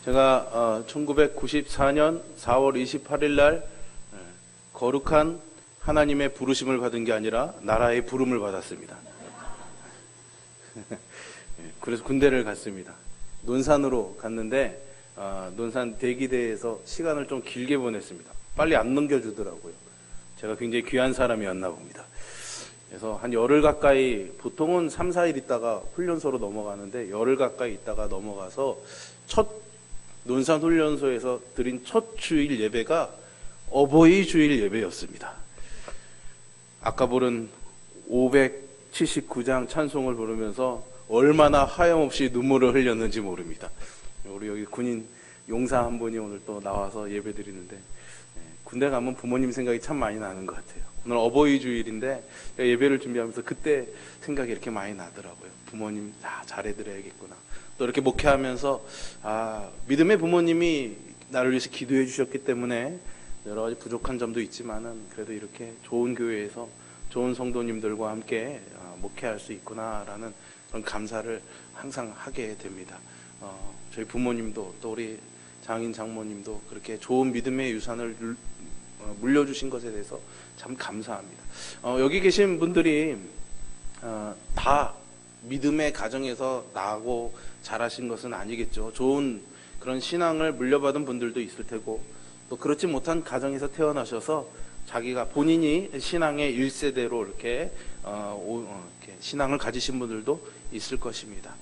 제가 1994년 4월 28일 날 거룩한 하나님의 부르심을 받은 게 아니라 나라의 부름을 받았습니다. 그래서 군대를 갔습니다. 논산으로 갔는데 논산 대기대에서 시간을 좀 길게 보냈습니다. 빨리 안 넘겨주더라고요. 제가 굉장히 귀한 사람이었나 봅니다. 그래서 한 열흘 가까이, 보통은 3, 4일 있다가 훈련소로 넘어가는데 열흘 가까이 있다가 넘어가서 첫 논산 훈련소에서 드린 첫 주일 예배가 어버이 주일 예배였습니다. 아까 부른 579장 찬송을 부르면서 얼마나 하염없이 눈물을 흘렸는지 모릅니다. 우리 여기 군인 용사 한 분이 오늘 또 나와서 예배 드리는데 군대 가면 부모님 생각이 참 많이 나는 것 같아요. 오늘 어버이 주일인데 예배를 준비하면서 그때 생각이 이렇게 많이 나더라고요. 부모님 잘해드려야겠구나. 또 이렇게 목회하면서 믿음의 부모님이 나를 위해서 기도해 주셨기 때문에 여러 가지 부족한 점도 있지만은 그래도 이렇게 좋은 교회에서 좋은 성도님들과 함께 목회할 수 있구나라는 그런 감사를 항상 하게 됩니다. 저희 부모님도 또 우리 장인 장모님도 그렇게 좋은 믿음의 유산을 물려주신 것에 대해서 참 감사합니다. 여기 계신 분들이 다 믿음의 가정에서 나고 자라신 것은 아니겠죠. 좋은 그런 신앙을 물려받은 분들도 있을 테고 또 그렇지 못한 가정에서 태어나셔서 자기가 본인이 신앙의 1세대로 이렇게 신앙을 가지신 분들도 있을 것입니다.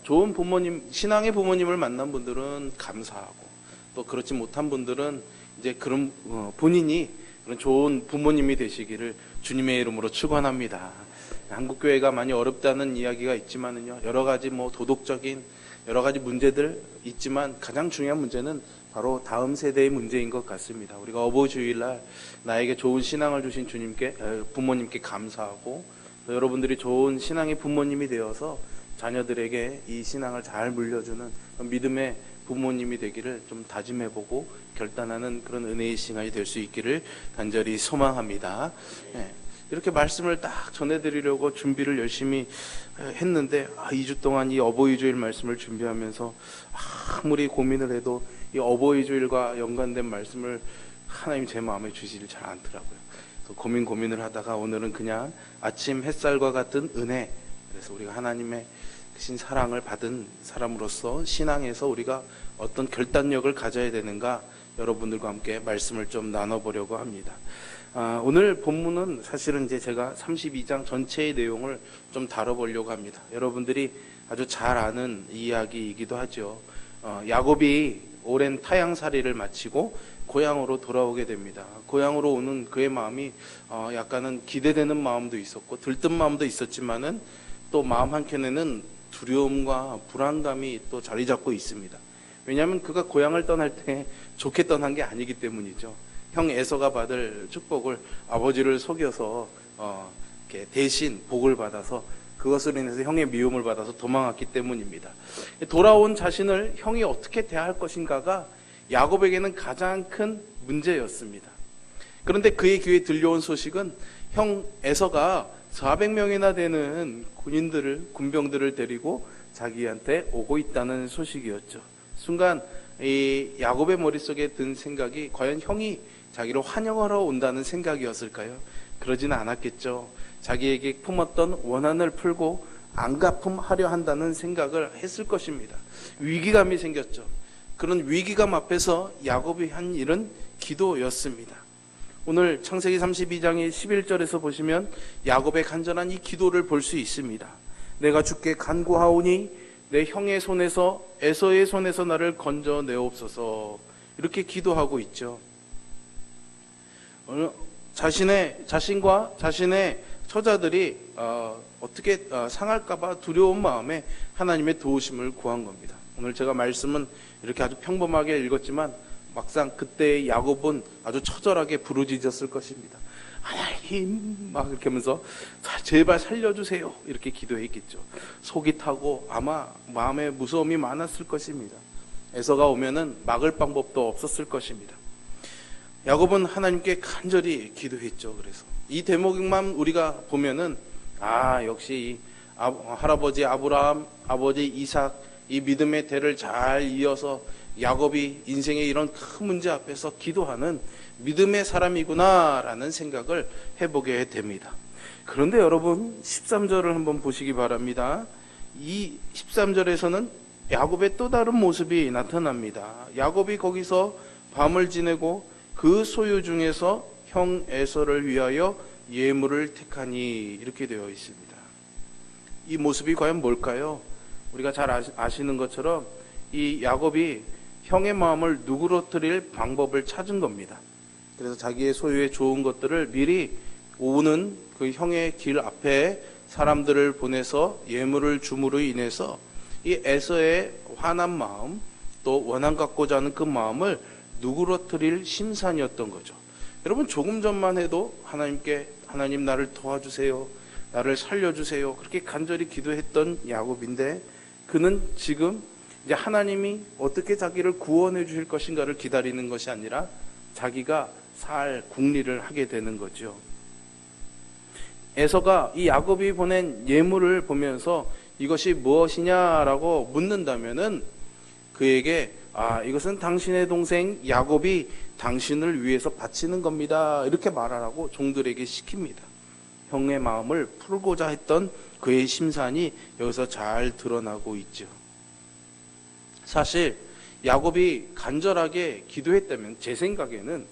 좋은 부모님, 신앙의 부모님을 만난 분들은 감사하고 또 그렇지 못한 분들은 이제 그런 본인이 그런 좋은 부모님이 되시기를 주님의 이름으로 축원합니다. 한국교회가 많이 어렵다는 이야기가 있지만은요, 여러 가지 도덕적인 여러 가지 문제들 있지만 가장 중요한 문제는 바로 다음 세대의 문제인 것 같습니다. 우리가 어버이 주일날 나에게 좋은 신앙을 주신 부모님께 감사하고 또 여러분들이 좋은 신앙의 부모님이 되어서 자녀들에게 이 신앙을 잘 물려주는 믿음의 부모님이 되기를 좀 다짐해보고 결단하는 그런 은혜의 시간이 될 수 있기를 간절히 소망합니다. 이렇게 말씀을 딱 전해드리려고 준비를 열심히 했는데 2주 동안 이 어버이 주일 말씀을 준비하면서 아무리 고민을 해도 이 어버이 주일과 연관된 말씀을 하나님 제 마음에 주시질 잘 않더라고요. 고민을 하다가 오늘은 그냥 아침 햇살과 같은 은혜, 그래서 우리가 하나님의 신 사랑을 받은 사람으로서 신앙에서 우리가 어떤 결단력을 가져야 되는가 여러분들과 함께 말씀을 좀 나눠보려고 합니다. 오늘 본문은 사실은 이제 제가 32장 전체의 내용을 좀 다뤄보려고 합니다. 여러분들이 아주 잘 아는 이야기이기도 하죠. 야곱이 오랜 타향살이를 마치고 고향으로 돌아오게 됩니다. 고향으로 오는 그의 마음이 약간은 기대되는 마음도 있었고 들뜬 마음도 있었지만은 또 마음 한켠에는 두려움과 불안감이 또 자리 잡고 있습니다. 왜냐하면 그가 고향을 떠날 때 좋게 떠난 게 아니기 때문이죠. 형 에서가 받을 축복을 아버지를 속여서 이렇게 대신 복을 받아서 그것으로 인해서 형의 미움을 받아서 도망갔기 때문입니다. 돌아온 자신을 형이 어떻게 대할 것인가가 야곱에게는 가장 큰 문제였습니다. 그런데 그의 귀에 들려온 소식은 형 에서가 400명이나 되는 군병들을 데리고 자기한테 오고 있다는 소식이었죠. 순간 이 야곱의 머릿속에 든 생각이 과연 형이 자기를 환영하러 온다는 생각이었을까요? 그러지는 않았겠죠. 자기에게 품었던 원한을 풀고 안갚음하려 한다는 생각을 했을 것입니다. 위기감이 생겼죠. 그런 위기감 앞에서 야곱이 한 일은 기도였습니다. 오늘 창세기 32장의 11절에서 보시면 야곱의 간절한 이 기도를 볼 수 있습니다. 내가 주께 간구하오니 내 형의 손에서 에서의 손에서 나를 건져내옵소서. 이렇게 기도하고 있죠. 자신과 자신의 처자들이 어떻게 상할까봐 두려운 마음에 하나님의 도우심을 구한 겁니다. 오늘 제가 말씀은 이렇게 아주 평범하게 읽었지만 막상 그때의 야곱은 아주 처절하게 부르짖었을 것입니다. 하나님 막 이렇게 하면서 제발 살려주세요 이렇게 기도했겠죠. 속이 타고 아마 마음에 무서움이 많았을 것입니다. 에서가 오면은 막을 방법도 없었을 것입니다. 야곱은 하나님께 간절히 기도했죠. 그래서 이 대목만 우리가 보면은 역시 이 할아버지 아브라함, 아버지 이삭, 이 믿음의 대를 잘 이어서 야곱이 인생의 이런 큰 문제 앞에서 기도하는 믿음의 사람이구나라는 생각을 해보게 됩니다. 그런데 여러분 13절을 한번 보시기 바랍니다. 이 13절에서는 야곱의 또 다른 모습이 나타납니다. 야곱이 거기서 밤을 지내고 그 소유 중에서 형 에서를 위하여 예물을 택하니 이렇게 되어 있습니다. 이 모습이 과연 뭘까요? 우리가 잘 아시는 것처럼 이 야곱이 형의 마음을 누그러뜨릴 방법을 찾은 겁니다. 그래서 자기의 소유에 좋은 것들을 미리 오는 그 형의 길 앞에 사람들을 보내서 예물을 줌으로 인해서 이 에서의 화난 마음, 또 원한 갖고자 하는 그 마음을 누그러뜨릴 심산이었던 거죠. 여러분 조금 전만 해도 하나님께 하나님 나를 도와주세요, 나를 살려주세요 그렇게 간절히 기도했던 야곱인데 그는 지금 이제 하나님이 어떻게 자기를 구원해 주실 것인가를 기다리는 것이 아니라 자기가 살 궁리를 하게 되는 거죠. 에서가 이 야곱이 보낸 예물을 보면서 이것이 무엇이냐라고 묻는다면은 그에게 이것은 당신의 동생 야곱이 당신을 위해서 바치는 겁니다 이렇게 말하라고 종들에게 시킵니다. 형의 마음을 풀고자 했던 그의 심산이 여기서 잘 드러나고 있죠. 사실 야곱이 간절하게 기도했다면 제 생각에는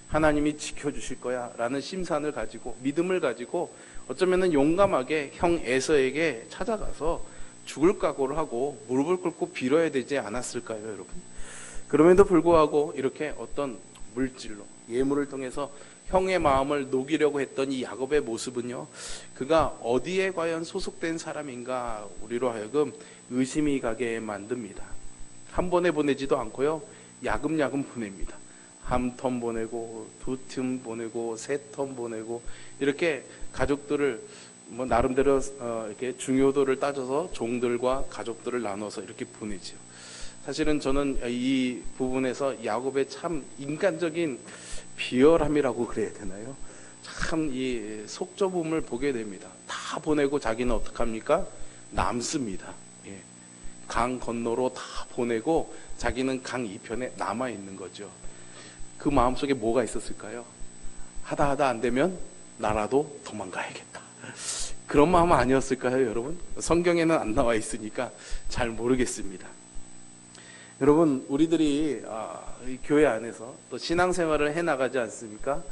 하나님이 지켜주실 거야 라는 심산을 가지고 믿음을 가지고 어쩌면 용감하게 형 에서에게 찾아가서 죽을 각오를 하고 무릎을 꿇고 빌어야 되지 않았을까요 여러분? 그럼에도 불구하고 이렇게 어떤 물질로 예물을 통해서 형의 마음을 녹이려고 했던 이 야곱의 모습은요, 그가 어디에 과연 소속된 사람인가 우리로 하여금 의심이 가게 만듭니다. 한 번에 보내지도 않고요, 야금야금 보냅니다. 한 텀 보내고 두 텀 보내고 세 텀 보내고 이렇게 가족들을 뭐 나름대로 이렇게 중요도를 따져서 종들과 가족들을 나눠서 이렇게 보내죠. 사실은 저는 이 부분에서 야곱의 참 인간적인 비열함이라고 그래야 되나요? 참 이 속좁음을 보게 됩니다. 다 보내고 자기는 어떡합니까? 남습니다. 예. 강 건너로 다 보내고 자기는 강 이편에 남아 있는 거죠. 그 마음속에 뭐가 있었을까요? 하다 안 되면 나라도 도망가야겠다. 그런 마음 아니었을까요, 여러분? 성경에는 안 나와 있으니까 잘 모르겠습니다. 여러분, 우리들이 교회 안에서 또 신앙생활을 해나가지 않습니까?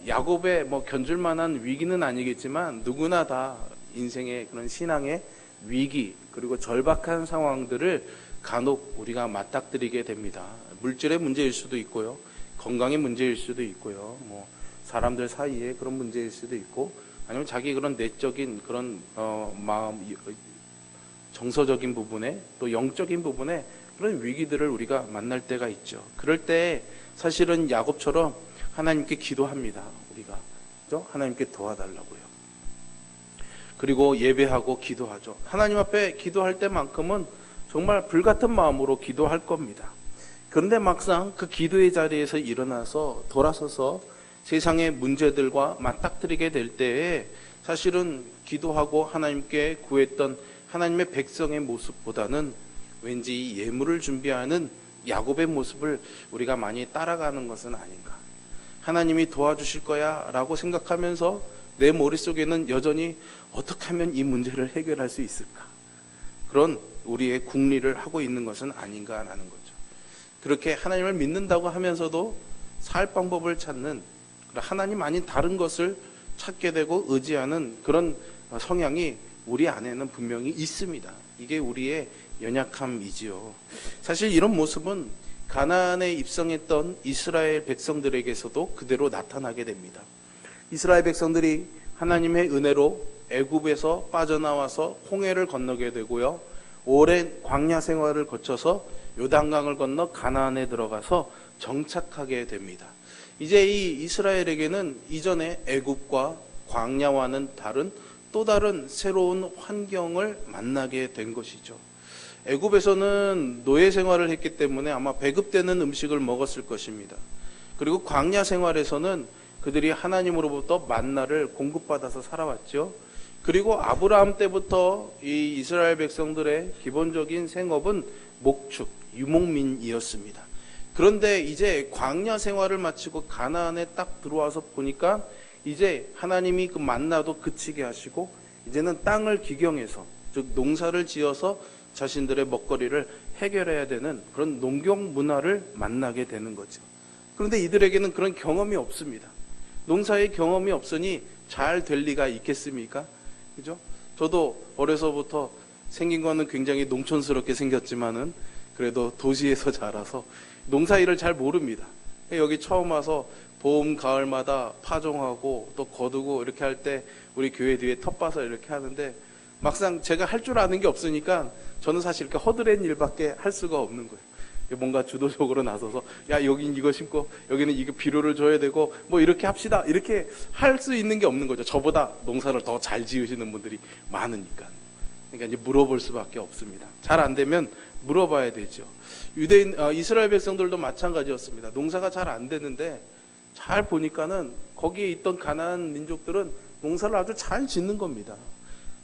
야곱의 뭐 견줄만한 위기는 아니겠지만 누구나 다 인생의 그런 신앙의 위기 그리고 절박한 상황들을 간혹 우리가 맞닥뜨리게 됩니다. 물질의 문제일 수도 있고요, 건강의 문제일 수도 있고요, 뭐 사람들 사이에 그런 문제일 수도 있고, 아니면 자기 그런 내적인 그런 마음, 정서적인 부분에 또 영적인 부분에 그런 위기들을 우리가 만날 때가 있죠. 그럴 때 사실은 야곱처럼 하나님께 기도합니다. 우리가 그렇죠? 하나님께 도와달라고요. 그리고 예배하고 기도하죠. 하나님 앞에 기도할 때만큼은 정말 불같은 마음으로 기도할 겁니다. 그런데 막상 그 기도의 자리에서 일어나서 돌아서서 세상의 문제들과 맞닥뜨리게 될 때에 사실은 기도하고 하나님께 구했던 하나님의 백성의 모습보다는 왠지 예물을 준비하는 야곱의 모습을 우리가 많이 따라가는 것은 아닌가. 하나님이 도와주실 거야 라고 생각하면서 내 머릿속에는 여전히 어떻게 하면 이 문제를 해결할 수 있을까, 그런 우리의 궁리를 하고 있는 것은 아닌가라는 거죠. 그렇게 하나님을 믿는다고 하면서도 살 방법을 찾는, 하나님 아닌 다른 것을 찾게 되고 의지하는 그런 성향이 우리 안에는 분명히 있습니다. 이게 우리의 연약함이지요. 사실 이런 모습은 가나안에 입성했던 이스라엘 백성들에게서도 그대로 나타나게 됩니다. 이스라엘 백성들이 하나님의 은혜로 애굽에서 빠져나와서 홍해를 건너게 되고요, 오랜 광야 생활을 거쳐서 요단강을 건너 가나안에 들어가서 정착하게 됩니다. 이제 이 이스라엘에게는 이전에 애굽과 광야와는 다른 또 다른 새로운 환경을 만나게 된 것이죠. 애굽에서는 노예 생활을 했기 때문에 아마 배급되는 음식을 먹었을 것입니다. 그리고 광야 생활에서는 그들이 하나님으로부터 만나를 공급받아서 살아왔죠. 그리고 아브라함 때부터 이 이스라엘 백성들의 기본적인 생업은 목축, 유목민이었습니다. 그런데 이제 광야 생활을 마치고 가나안에 딱 들어와서 보니까 이제 하나님이 그 만나도 그치게 하시고 이제는 땅을 기경해서, 즉 농사를 지어서 자신들의 먹거리를 해결해야 되는 그런 농경 문화를 만나게 되는 거죠. 그런데 이들에게는 그런 경험이 없습니다. 농사의 경험이 없으니 잘 될 리가 있겠습니까? 그죠? 저도 어려서부터 생긴 거는 굉장히 농촌스럽게 생겼지만은 그래도 도시에서 자라서 농사일을 잘 모릅니다. 여기 처음 와서 봄, 가을마다 파종하고 또 거두고 이렇게 할 때 우리 교회 뒤에 텃밭을 이렇게 하는데 막상 제가 할 줄 아는 게 없으니까 저는 사실 이렇게 허드렛 일밖에 할 수가 없는 거예요. 뭔가 주도적으로 나서서 야, 여긴 이거 심고 여기는 이거 비료를 줘야 되고 뭐 이렇게 합시다. 이렇게 할 수 있는 게 없는 거죠. 저보다 농사를 더 잘 지으시는 분들이 많으니까. 그러니까 이제 물어볼 수밖에 없습니다. 잘 안 되면 물어봐야 되죠. 이스라엘 백성들도 마찬가지였습니다. 농사가 잘 안 되는데 잘 보니까는 거기에 있던 가나안 민족들은 농사를 아주 잘 짓는 겁니다.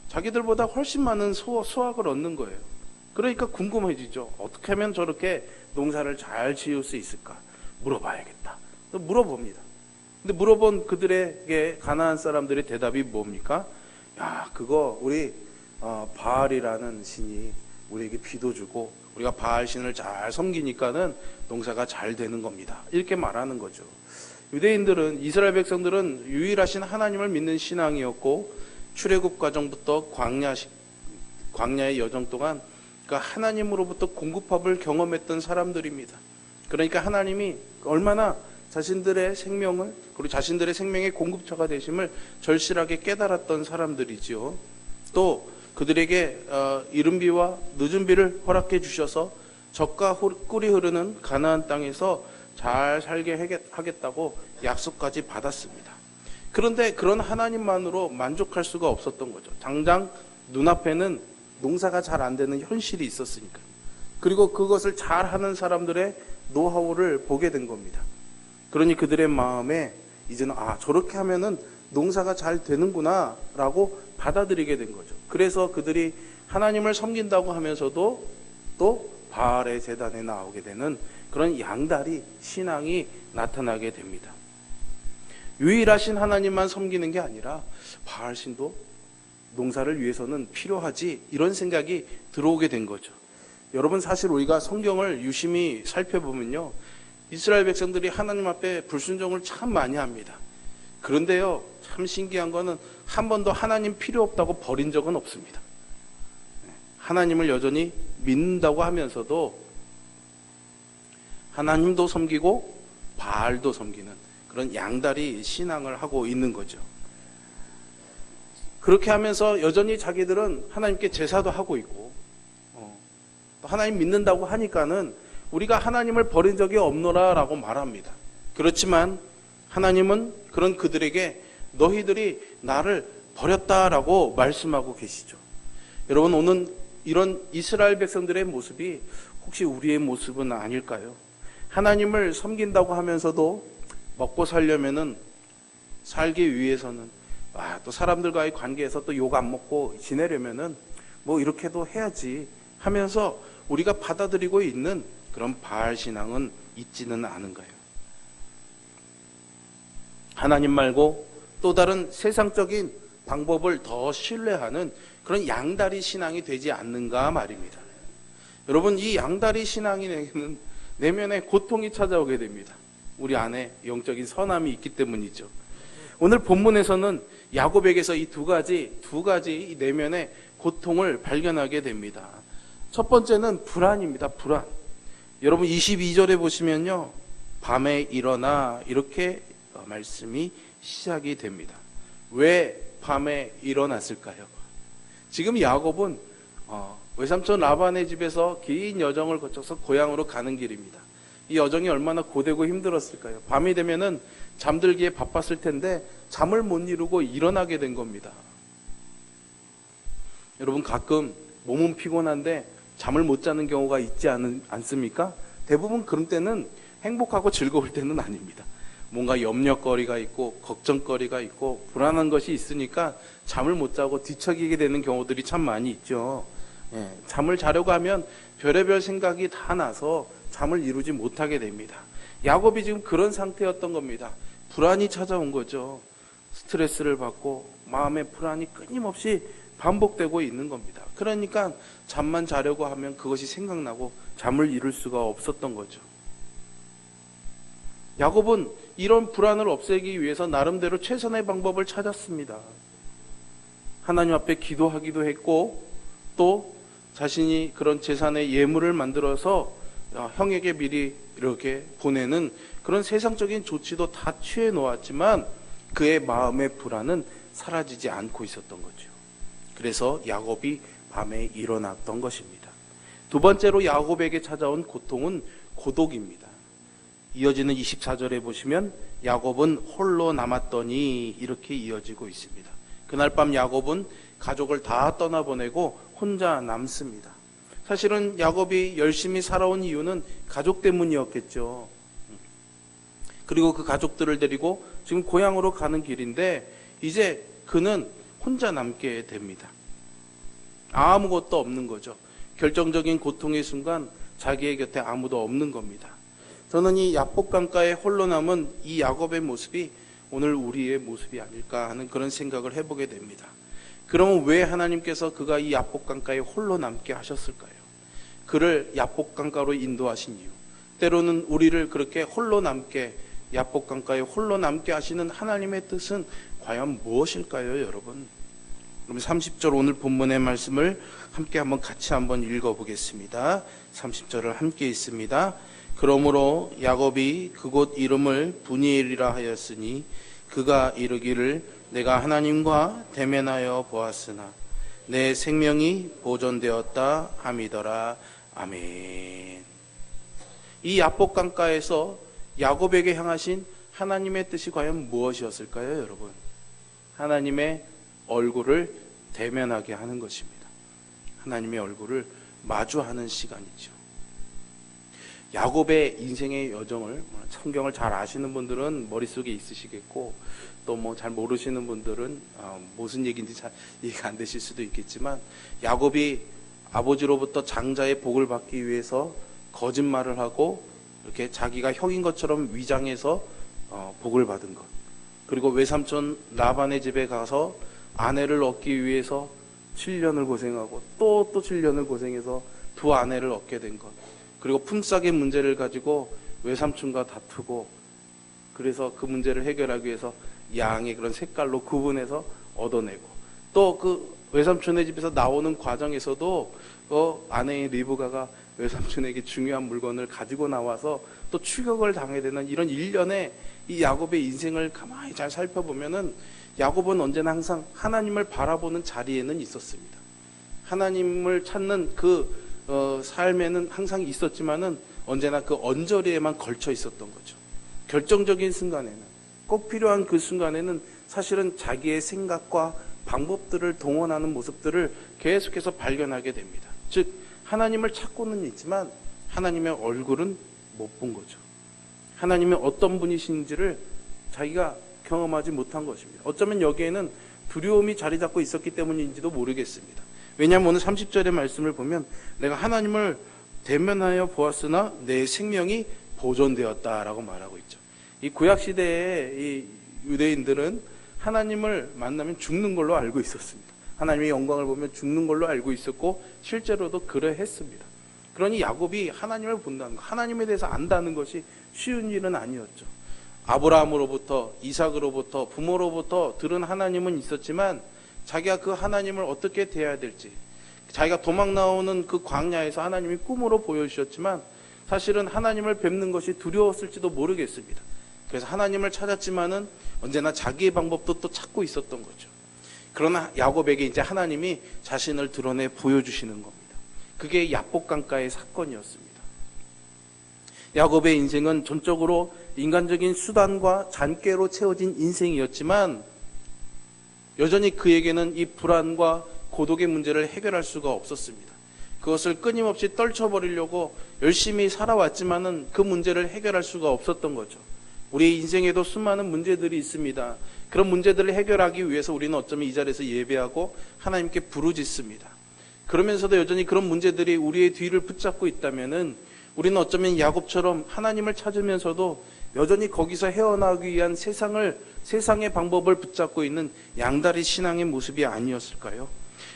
자기들보다 훨씬 많은 수확을 얻는 거예요. 그러니까 궁금해지죠. 어떻게 하면 저렇게 농사를 잘 지을 수 있을까? 물어봐야겠다. 물어봅니다. 근데 물어본 그들에게 가나안 사람들의 대답이 뭡니까? 야, 그거 우리 바알이라는 신이 우리에게 비도 주고 우리가 바알 신을 잘 섬기니까는 농사가 잘 되는 겁니다. 이렇게 말하는 거죠. 유대인들은, 이스라엘 백성들은 유일하신 하나님을 믿는 신앙이었고 출애굽 과정부터 광야의 여정 동안 그러니까 하나님으로부터 공급합을 경험했던 사람들입니다. 그러니까 하나님이 얼마나 자신들의 생명을, 그리고 자신들의 생명의 공급처가 되심을 절실하게 깨달았던 사람들이지요. 또 그들에게 이른 비와 늦은 비를 허락해 주셔서 젖과 꿀이 흐르는 가나안 땅에서 잘 살게 하겠다고 약속까지 받았습니다. 그런데 그런 하나님만으로 만족할 수가 없었던 거죠. 당장 눈앞에는 농사가 잘 안 되는 현실이 있었으니까. 그리고 그것을 잘하는 사람들의 노하우를 보게 된 겁니다. 그러니 그들의 마음에 이제는 저렇게 하면은 농사가 잘 되는구나 라고 받아들이게 된 거죠. 그래서 그들이 하나님을 섬긴다고 하면서도 또 바알의 제단에 나오게 되는 그런 양다리 신앙이 나타나게 됩니다. 유일하신 하나님만 섬기는 게 아니라 바알신도 농사를 위해서는 필요하지, 이런 생각이 들어오게 된 거죠. 여러분, 사실 우리가 성경을 유심히 살펴보면요, 이스라엘 백성들이 하나님 앞에 불순종을 참 많이 합니다. 그런데요, 참 신기한 거는 한 번도 하나님 필요 없다고 버린 적은 없습니다. 하나님을 여전히 믿는다고 하면서도 하나님도 섬기고 바알도 섬기는 그런 양다리 신앙을 하고 있는 거죠. 그렇게 하면서 여전히 자기들은 하나님께 제사도 하고 있고, 또 하나님 믿는다고 하니까는 우리가 하나님을 버린 적이 없노라 라고 말합니다. 그렇지만 하나님은 그런 그들에게 너희들이 나를 버렸다라고 말씀하고 계시죠. 여러분, 오늘 이런 이스라엘 백성들의 모습이 혹시 우리의 모습은 아닐까요? 하나님을 섬긴다고 하면서도 먹고 살려면은, 살기 위해서는 또 사람들과의 관계에서 또 욕 안 먹고 지내려면은 뭐 이렇게도 해야지 하면서 우리가 받아들이고 있는 그런 바알 신앙은 있지는 않은가요? 하나님 말고 또 다른 세상적인 방법을 더 신뢰하는 그런 양다리 신앙이 되지 않는가 말입니다. 여러분, 이 양다리 신앙인에게는 내면에 고통이 찾아오게 됩니다. 우리 안에 영적인 선함이 있기 때문이죠. 오늘 본문에서는 야곱에게서 이 두 가지 내면의 고통을 발견하게 됩니다. 첫 번째는 불안입니다. 불안. 여러분, 22절에 보시면요, 밤에 일어나 이렇게 말씀이 시작이 됩니다. 왜 밤에 일어났을까요? 지금 야곱은 외삼촌 라반의 집에서 긴 여정을 거쳐서 고향으로 가는 길입니다. 이 여정이 얼마나 고되고 힘들었을까요? 밤이 되면은 잠들기에 바빴을 텐데 잠을 못 이루고 일어나게 된 겁니다. 여러분, 가끔 몸은 피곤한데 잠을 못 자는 경우가 있지 않습니까? 대부분 그런 때는 행복하고 즐거울 때는 아닙니다. 뭔가 염려거리가 있고 걱정거리가 있고 불안한 것이 있으니까 잠을 못 자고 뒤척이게 되는 경우들이 참 많이 있죠. 잠을 자려고 하면 별의별 생각이 다 나서 잠을 이루지 못하게 됩니다. 야곱이 지금 그런 상태였던 겁니다. 불안이 찾아온 거죠. 스트레스를 받고 마음의 불안이 끊임없이 반복되고 있는 겁니다. 그러니까 잠만 자려고 하면 그것이 생각나고 잠을 이룰 수가 없었던 거죠. 야곱은 이런 불안을 없애기 위해서 나름대로 최선의 방법을 찾았습니다. 하나님 앞에 기도하기도 했고 또 자신이 그런 제산의 예물을 만들어서 형에게 미리 이렇게 보내는 그런 세상적인 조치도 다 취해 놓았지만 그의 마음의 불안은 사라지지 않고 있었던 거죠. 그래서 야곱이 밤에 일어났던 것입니다. 두 번째로 야곱에게 찾아온 고통은 고독입니다. 이어지는 24절에 보시면 야곱은 홀로 남았더니 이렇게 이어지고 있습니다. 그날 밤 야곱은 가족을 다 떠나보내고 혼자 남습니다. 사실은 야곱이 열심히 살아온 이유는 가족 때문이었겠죠. 그리고 그 가족들을 데리고 지금 고향으로 가는 길인데 이제 그는 혼자 남게 됩니다. 아무것도 없는 거죠. 결정적인 고통의 순간 자기의 곁에 아무도 없는 겁니다. 저는 이 야복강가에 홀로 남은 이 야곱의 모습이 오늘 우리의 모습이 아닐까 하는 그런 생각을 해보게 됩니다. 그러면 왜 하나님께서 그가 이 야복강가에 홀로 남게 하셨을까요? 그를 야복강가로 인도하신 이유, 때로는 우리를 그렇게 홀로 남게 야복강가에 홀로 남게 하시는 하나님의 뜻은 과연 무엇일까요, 여러분? 그럼 30절 오늘 본문의 말씀을 함께 같이 한번 읽어보겠습니다. 30절을 함께 읽습니다. 그러므로 야곱이 그곳 이름을 브니엘이라 하였으니 그가 이르기를 내가 하나님과 대면하여 보았으나 내 생명이 보존되었다 함이더라. 아멘. 이 야복강가에서 야곱에게 향하신 하나님의 뜻이 과연 무엇이었을까요, 여러분? 하나님의 얼굴을 대면하게 하는 것입니다. 하나님의 얼굴을 마주하는 시간이죠. 야곱의 인생의 여정을 성경을 잘 아시는 분들은 머릿속에 있으시겠고 또 잘 모르시는 분들은 무슨 얘기인지 잘 이해가 안 되실 수도 있겠지만 야곱이 아버지로부터 장자의 복을 받기 위해서 거짓말을 하고 이렇게 자기가 형인 것처럼 위장해서 복을 받은 것, 그리고 외삼촌 라반의 집에 가서 아내를 얻기 위해서 7년을 고생하고 또 7년을 고생해서 두 아내를 얻게 된 것, 그리고 품삯의 문제를 가지고 외삼촌과 다투고 그래서 그 문제를 해결하기 위해서 양의 그런 색깔로 구분해서 얻어내고 또 그 외삼촌의 집에서 나오는 과정에서도 아내인 리브가가 외삼촌에게 중요한 물건을 가지고 나와서 또 추격을 당해야 되는 이런 일련의 이 야곱의 인생을 가만히 잘 살펴보면은 야곱은 언제나 항상 하나님을 바라보는 자리에는 있었습니다. 하나님을 찾는 그 삶에는 항상 있었지만은 언제나 그 언저리에만 걸쳐 있었던 거죠. 결정적인 순간에는, 꼭 필요한 그 순간에는 사실은 자기의 생각과 방법들을 동원하는 모습들을 계속해서 발견하게 됩니다. 즉 하나님을 찾고는 있지만 하나님의 얼굴은 못 본 거죠. 하나님의 어떤 분이신지를 자기가 경험하지 못한 것입니다. 어쩌면 여기에는 두려움이 자리 잡고 있었기 때문인지도 모르겠습니다. 왜냐하면 오늘 30절의 말씀을 보면 내가 하나님을 대면하여 보았으나 내 생명이 보존되었다라고 말하고 있죠. 이 구약시대의 이 유대인들은 하나님을 만나면 죽는 걸로 알고 있었습니다. 하나님의 영광을 보면 죽는 걸로 알고 있었고 실제로도 그러했습니다. 그러니 야곱이 하나님을 본다는 것, 하나님에 대해서 안다는 것이 쉬운 일은 아니었죠. 아브라함으로부터 이삭으로부터 부모로부터 들은 하나님은 있었지만 자기가 그 하나님을 어떻게 대해야 될지, 자기가 도망 나오는 그 광야에서 하나님이 꿈으로 보여주셨지만 사실은 하나님을 뵙는 것이 두려웠을지도 모르겠습니다. 그래서 하나님을 찾았지만은 언제나 자기의 방법도 또 찾고 있었던 거죠. 그러나 야곱에게 이제 하나님이 자신을 드러내 보여주시는 겁니다. 그게 야복강가의 사건이었습니다. 야곱의 인생은 전적으로 인간적인 수단과 잔꾀로 채워진 인생이었지만 여전히 그에게는 이 불안과 고독의 문제를 해결할 수가 없었습니다. 그것을 끊임없이 떨쳐버리려고 열심히 살아왔지만은 그 문제를 해결할 수가 없었던 거죠. 우리의 인생에도 수많은 문제들이 있습니다. 그런 문제들을 해결하기 위해서 우리는 어쩌면 이 자리에서 예배하고 하나님께 부르짖습니다. 그러면서도 여전히 그런 문제들이 우리의 뒤를 붙잡고 있다면은 우리는 어쩌면 야곱처럼 하나님을 찾으면서도 여전히 거기서 헤어나기 위한 세상의 방법을 붙잡고 있는 양다리 신앙의 모습이 아니었을까요?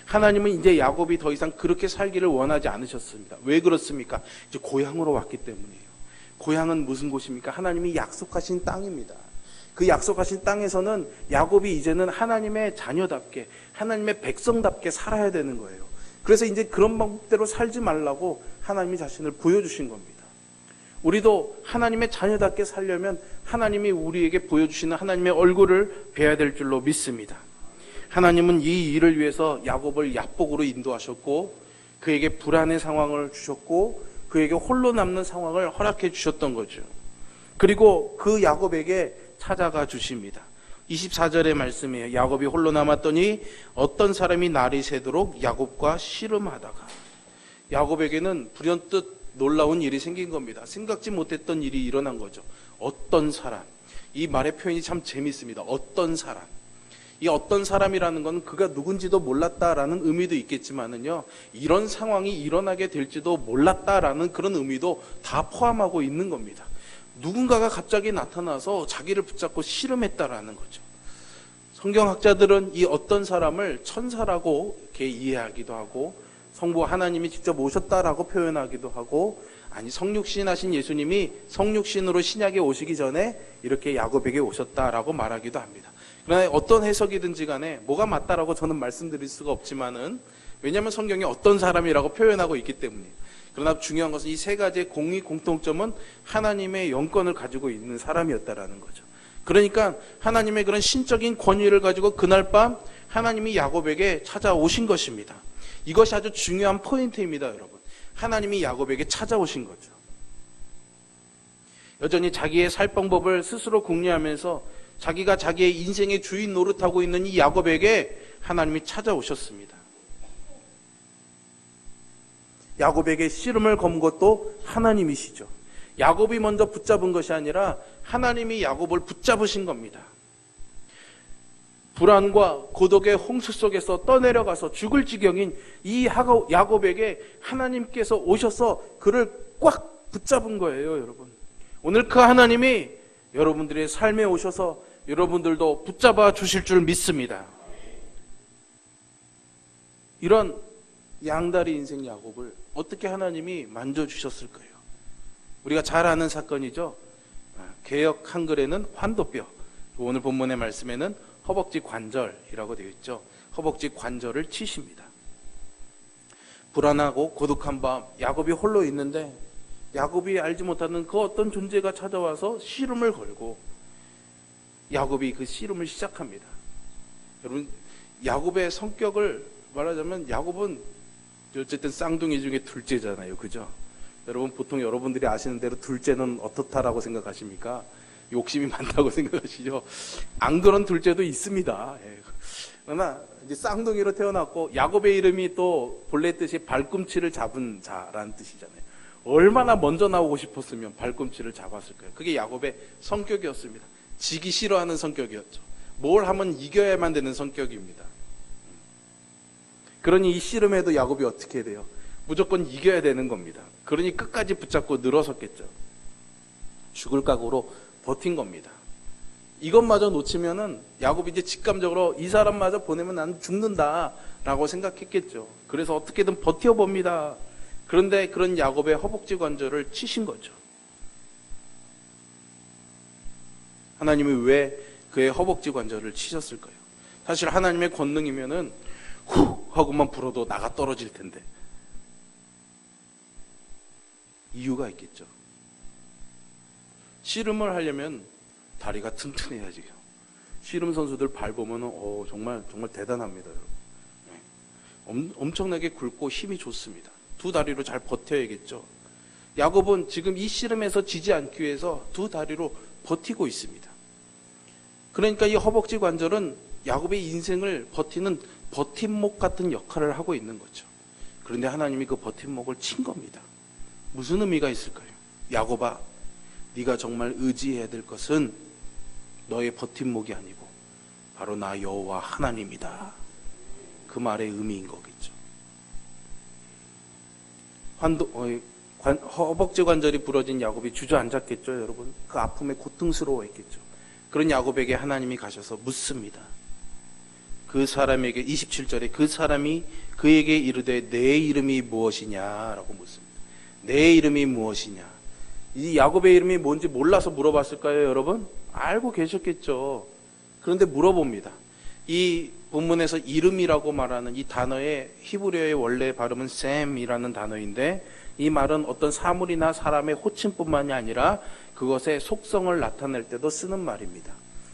하나님은 이제 야곱이 더 이상 그렇게 살기를 원하지 않으셨습니다. 왜 그렇습니까? 이제 고향으로 왔기 때문이에요. 고향은 무슨 곳입니까? 하나님이 약속하신 땅입니다. 그 약속하신 땅에서는 야곱이 이제는 하나님의 자녀답게, 하나님의 백성답게 살아야 되는 거예요. 그래서 이제 그런 방법대로 살지 말라고 하나님이 자신을 보여주신 겁니다. 우리도 하나님의 자녀답게 살려면 하나님이 우리에게 보여주시는 하나님의 얼굴을 뵈야 될 줄로 믿습니다. 하나님은 이 일을 위해서 야곱을 야복으로 인도하셨고 그에게 불안의 상황을 주셨고 그에게 홀로 남는 상황을 허락해 주셨던 거죠. 그리고 그 야곱에게 찾아가 주십니다. 24절의 말씀이에요. 야곱이 홀로 남았더니 어떤 사람이 날이 새도록 야곱과 씨름하다가, 야곱에게는 불현듯 놀라운 일이 생긴 겁니다. 생각지 못했던 일이 일어난 거죠. 어떤 사람, 이 말의 표현이 참 재밌습니다. 어떤 사람. 이 어떤 사람이라는 건 그가 누군지도 몰랐다라는 의미도 있겠지만은요, 이런 상황이 일어나게 될지도 몰랐다라는 그런 의미도 다 포함하고 있는 겁니다. 누군가가 갑자기 나타나서 자기를 붙잡고 씨름했다라는 거죠. 성경학자들은 이 어떤 사람을 천사라고 이렇게 이해하기도 하고, 성부 하나님이 직접 오셨다라고 표현하기도 하고, 아니 성육신 하신 예수님이 성육신으로 신약에 오시기 전에 이렇게 야곱에게 오셨다라고 말하기도 합니다. 그러나 어떤 해석이든지 간에 뭐가 맞다라고 저는 말씀드릴 수가 없지만은, 왜냐하면 성경이 어떤 사람이라고 표현하고 있기 때문이에요. 그러나 중요한 것은 이 세 가지의 공통점은 하나님의 영권을 가지고 있는 사람이었다라는 거죠. 그러니까 하나님의 그런 신적인 권위를 가지고 그날 밤 하나님이 야곱에게 찾아오신 것입니다. 이것이 아주 중요한 포인트입니다, 여러분. 하나님이 야곱에게 찾아오신 거죠. 여전히 자기의 살 방법을 스스로 궁리하면서 자기가 자기의 인생의 주인 노릇하고 있는 이 야곱에게 하나님이 찾아오셨습니다. 야곱에게 씨름을 건 것도 하나님이시죠. 야곱이 먼저 붙잡은 것이 아니라 하나님이 야곱을 붙잡으신 겁니다. 불안과 고독의 홍수 속에서 떠내려가서 죽을 지경인 이 야곱에게 하나님께서 오셔서 그를 꽉 붙잡은 거예요, 여러분. 오늘 그 하나님이 여러분들의 삶에 오셔서 여러분들도 붙잡아 주실 줄 믿습니다. 이런 양다리 인생 야곱을 어떻게 하나님이 만져주셨을까요? 우리가 잘 아는 사건이죠. 개역 한글에는 환도뼈, 오늘 본문의 말씀에는 허벅지 관절이라고 되어 있죠. 허벅지 관절을 치십니다. 불안하고 고독한 밤 야곱이 홀로 있는데 야곱이 알지 못하는 그 어떤 존재가 찾아와서 씨름을 걸고 야곱이 그 씨름을 시작합니다. 여러분, 야곱의 성격을 말하자면 야곱은 어쨌든 쌍둥이 중에 둘째잖아요. 그죠? 여러분, 보통 여러분들이 아시는 대로 둘째는 어떻다라고 생각하십니까? 욕심이 많다고 생각하시죠? 안 그런 둘째도 있습니다. 그러나 이제 쌍둥이로 태어났고 야곱의 이름이 또 본래 뜻이 발꿈치를 잡은 자라는 뜻이잖아요. 얼마나 먼저 나오고 싶었으면 발꿈치를 잡았을까요? 그게 야곱의 성격이었습니다. 지기 싫어하는 성격이었죠. 뭘 하면 이겨야만 되는 성격입니다. 그러니 이 씨름에도 야곱이 어떻게 돼요? 무조건 이겨야 되는 겁니다. 그러니 끝까지 붙잡고 늘어섰겠죠. 죽을 각오로 버틴 겁니다. 이것마저 놓치면은 야곱이 이제 직감적으로 이 사람마저 보내면 난 죽는다라고 생각했겠죠. 그래서 어떻게든 버텨봅니다. 그런데 그런 야곱의 허벅지 관절을 치신 거죠. 하나님이 왜 그의 허벅지 관절을 치셨을까요? 사실 하나님의 권능이면은 후 하고만 불어도 나가 떨어질 텐데 이유가 있겠죠. 씨름을 하려면 다리가 튼튼해야지요. 씨름 선수들 발 보면은 정말 대단합니다, 여러분. 엄청나게 굵고 힘이 좋습니다. 두 다리로 잘 버텨야겠죠. 야곱은 지금 이 씨름에서 지지 않기 위해서 두 다리로 버티고 있습니다. 그러니까 이 허벅지 관절은 야곱의 인생을 버티는 버팀목 같은 역할을 하고 있는 거죠. 그런데 하나님이 그 버팀목을 친 겁니다. 무슨 의미가 있을까요? 야곱아, 네가 정말 의지해야 될 것은 너의 버팀목이 아니고 바로 나 여호와 하나님이다. 그 말의 의미인 거겠죠. 허벅지 관절이 부러진 야곱이 주저앉았겠죠, 여러분. 그 아픔에 고통스러워했겠죠. 그런 야곱에게 하나님이 가셔서 묻습니다. 그 사람에게 27절에 그 사람이 그에게 이르되 내 이름이 무엇이냐라고 묻습니다. 내 이름이 무엇이냐. 이 야곱의 이름이 뭔지 몰라서 물어봤을까요, 여러분? 알고 계셨겠죠. 그런데 물어봅니다. 이 본문에서 이름이라고 말하는 이 단어의 히브리어의 원래 발음은 셈이라는 단어인데, 이 말은 어떤 사물이나 사람의 호칭뿐만이 아니라 그것의 속성을 나타낼 때도 쓰는 말입니다.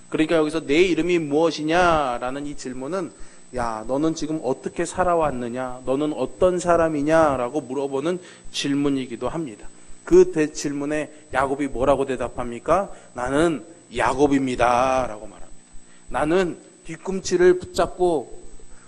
그러니까 여기서 내 이름이 무엇이냐라는 이 질문은, 야, 너는 지금 어떻게 살아왔느냐, 너는 어떤 사람이냐라고 물어보는 질문이기도 합니다. 그 질문에 야곱이 뭐라고 대답합니까? 나는 야곱입니다 라고 말합니다. 나는 뒤꿈치를 붙잡고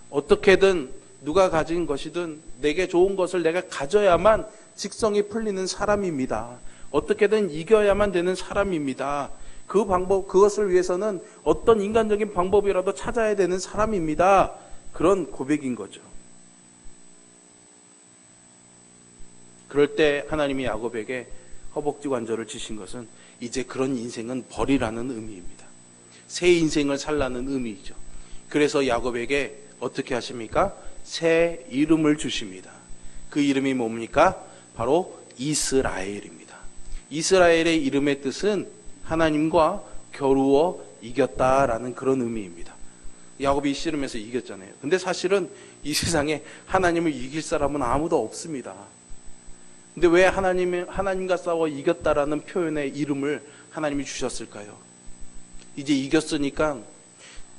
어떻게든 누가 가진 것이든 내게 좋은 것을 내가 가져야만 직성이 풀리는 사람입니다. 어떻게든 이겨야만 되는 사람입니다. 그 방법, 그것을 위해서는 어떤 인간적인 방법이라도 찾아야 되는 사람입니다. 그런 고백인 거죠. 그럴 때 하나님이 야곱에게 허벅지 관절을 치신 것은 이제 그런 인생은 버리라는 의미입니다. 새 인생을 살라는 의미이죠. 그래서 야곱에게 어떻게 하십니까? 새 이름을 주십니다. 그 이름이 뭡니까? 바로 이스라엘입니다. 이스라엘의 이름의 뜻은 하나님과 겨루어 이겼다라는 그런 의미입니다. 야곱이 씨름에서 이겼잖아요. 근데 사실은 이 세상에 하나님을 이길 사람은 아무도 없습니다. 근데 왜 하나님과 싸워 이겼다라는 표현의 이름을 하나님이 주셨을까요? 이제 이겼으니까,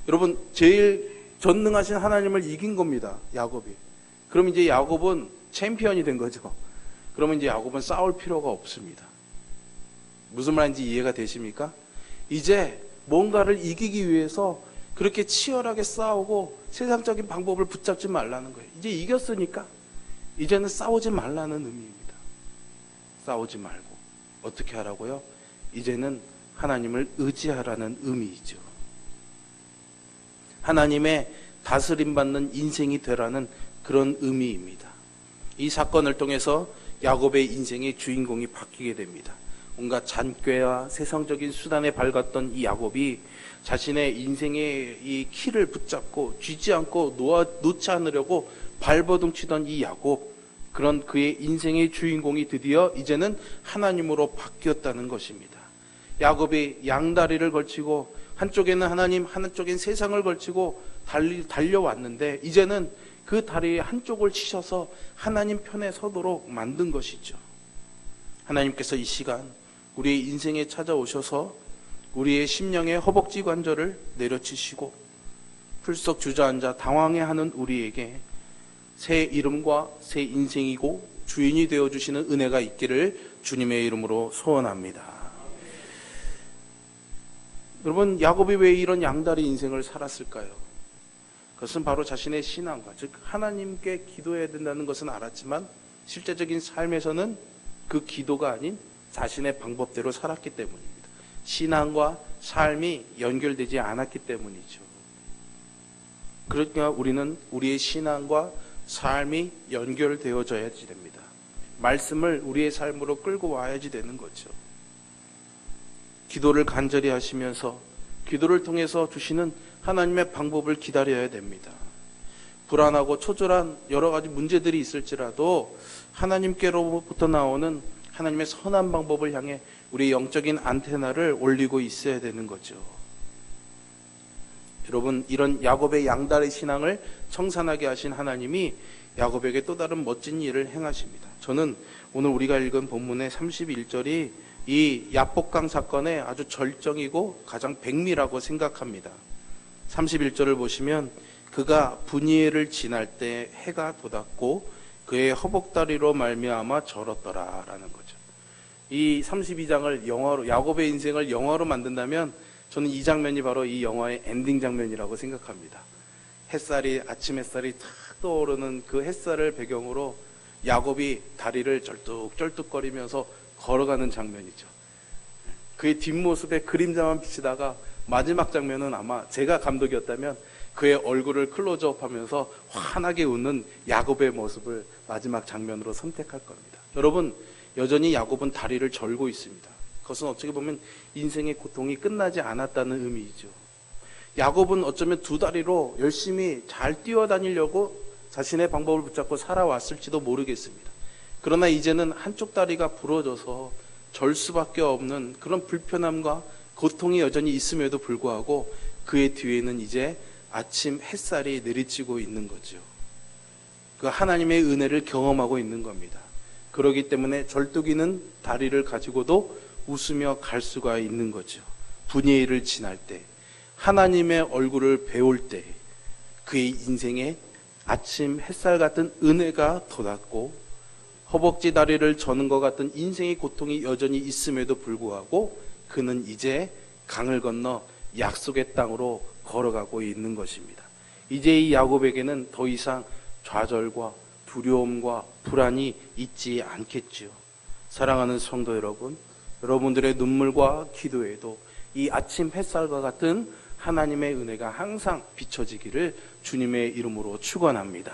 여러분, 제일 전능하신 하나님을 이긴 겁니다, 야곱이. 그럼 이제 야곱은 챔피언이 된 거죠. 그러면 이제 야곱은 싸울 필요가 없습니다. 무슨 말인지 이해가 되십니까? 이제 뭔가를 이기기 위해서 그렇게 치열하게 싸우고 세상적인 방법을 붙잡지 말라는 거예요. 이제 이겼으니까 이제는 싸우지 말라는 의미입니다. 싸우지 말고 어떻게 하라고요? 이제는 하나님을 의지하라는 의미이죠. 하나님의 다스림받는 인생이 되라는 그런 의미입니다. 이 사건을 통해서 야곱의 인생의 주인공이 바뀌게 됩니다. 온갖 잔꾀와 세상적인 수단에 밝았던 이 야곱이 자신의 인생의 이 키를 붙잡고 쥐지 않고 놓지 않으려고 발버둥 치던 이 야곱, 그런 그의 인생의 주인공이 드디어 이제는 하나님으로 바뀌었다는 것입니다. 야곱이 양다리를 걸치고 한쪽에는 하나님, 한쪽엔 세상을 걸치고 달려왔는데 이제는 그 다리의 한쪽을 치셔서 하나님 편에 서도록 만든 것이죠. 하나님께서 이 시간 우리의 인생에 찾아오셔서 우리의 심령의 허벅지 관절을 내려치시고 풀썩 주저앉아 당황해하는 우리에게 새 이름과 새 인생이고 주인이 되어주시는 은혜가 있기를 주님의 이름으로 소원합니다. 여러분, 야곱이 왜 이런 양다리 인생을 살았을까요? 그것은 바로 자신의 신앙과, 즉 하나님께 기도해야 된다는 것은 알았지만 실제적인 삶에서는 그 기도가 아닌 자신의 방법대로 살았기 때문입니다. 신앙과 삶이 연결되지 않았기 때문이죠. 그러니까 우리는 우리의 신앙과 삶이 연결되어져야지 됩니다. 말씀을 우리의 삶으로 끌고 와야지 되는 거죠. 기도를 간절히 하시면서 기도를 통해서 주시는 하나님의 방법을 기다려야 됩니다. 불안하고 초절한 여러 가지 문제들이 있을지라도 하나님께로부터 나오는 하나님의 선한 방법을 향해 우리의 영적인 안테나를 올리고 있어야 되는 거죠. 여러분, 이런 야곱의 양다리 신앙을 청산하게 하신 하나님이 야곱에게 또 다른 멋진 일을 행하십니다. 저는 오늘 우리가 읽은 본문의 31절이 이 야복강 사건의 아주 절정이고 가장 백미라고 생각합니다. 31절을 보시면 그가 분이엘을 지날 때 해가 돋았고 그의 허벅다리로 말미암아 절었더라라는 거죠. 이 32장을 영화로, 야곱의 인생을 영화로 만든다면 저는 이 장면이 바로 이 영화의 엔딩 장면이라고 생각합니다. 아침 햇살이 탁 떠오르는 그 햇살을 배경으로 야곱이 다리를 쩔뚝쩔뚝거리면서 걸어가는 장면이죠. 그의 뒷모습에 그림자만 비치다가 마지막 장면은 아마 제가 감독이었다면 그의 얼굴을 클로즈업하면서 환하게 웃는 야곱의 모습을 마지막 장면으로 선택할 겁니다. 여러분, 여전히 야곱은 다리를 절고 있습니다. 그것은 어떻게 보면 인생의 고통이 끝나지 않았다는 의미이죠. 야곱은 어쩌면 두 다리로 열심히 잘 뛰어다니려고 자신의 방법을 붙잡고 살아왔을지도 모르겠습니다. 그러나 이제는 한쪽 다리가 부러져서 절 수밖에 없는 그런 불편함과 고통이 여전히 있음에도 불구하고 그의 뒤에는 이제 아침 햇살이 내리쬐고 있는 거죠. 그 하나님의 은혜를 경험하고 있는 겁니다. 그렇기 때문에 절뚝이는 다리를 가지고도 웃으며 갈 수가 있는 거죠. 분이엘을 지날 때, 하나님의 얼굴을 배울 때 그의 인생에 아침 햇살 같은 은혜가 돋았고, 허벅지 다리를 저는 것 같은 인생의 고통이 여전히 있음에도 불구하고 그는 이제 강을 건너 약속의 땅으로 걸어가고 있는 것입니다. 이제 이 야곱에게는 더 이상 좌절과 두려움과 불안이 있지 않겠지요. 사랑하는 성도 여러분, 여러분들의 눈물과 기도에도 이 아침 햇살과 같은 하나님의 은혜가 항상 비춰지기를 주님의 이름으로 축원합니다.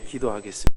기도하겠습니다.